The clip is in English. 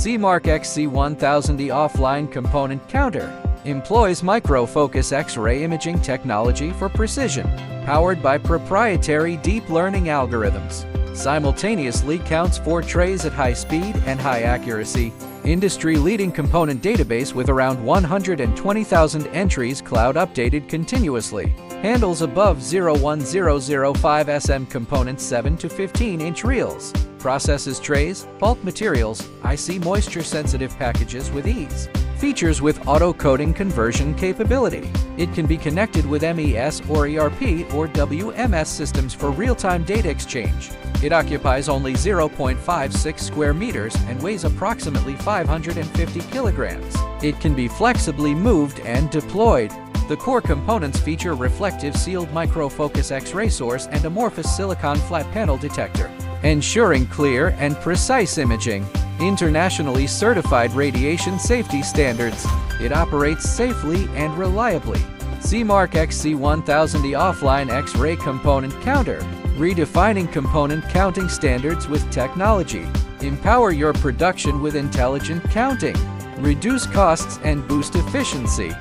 Seamark XC1000e Offline Component Counter employs micro-focus X-ray imaging technology for precision, powered by proprietary deep learning algorithms. Simultaneously counts 4 trays at high speed and high accuracy. Industry-leading component database with around 120,000 entries, cloud updated continuously. Handles above 01005 SM components 7 to 15-inch reels. Processes trays, bulk materials, IC moisture-sensitive packages with ease. Features with auto-coding conversion capability. It can be connected with MES or ERP or WMS systems for real-time data exchange. It occupies only 0.56 square meters and weighs approximately 550 kilograms. It can be flexibly moved and deployed. The core components feature reflective sealed micro-focus X-ray source and amorphous silicon flat panel detector, ensuring clear and precise imaging. Internationally certified radiation safety standards. It operates safely and reliably. Seamark XC1000e Offline X-ray Component Counter, redefining component counting standards with technology. Empower your production with intelligent counting. Reduce costs and boost efficiency.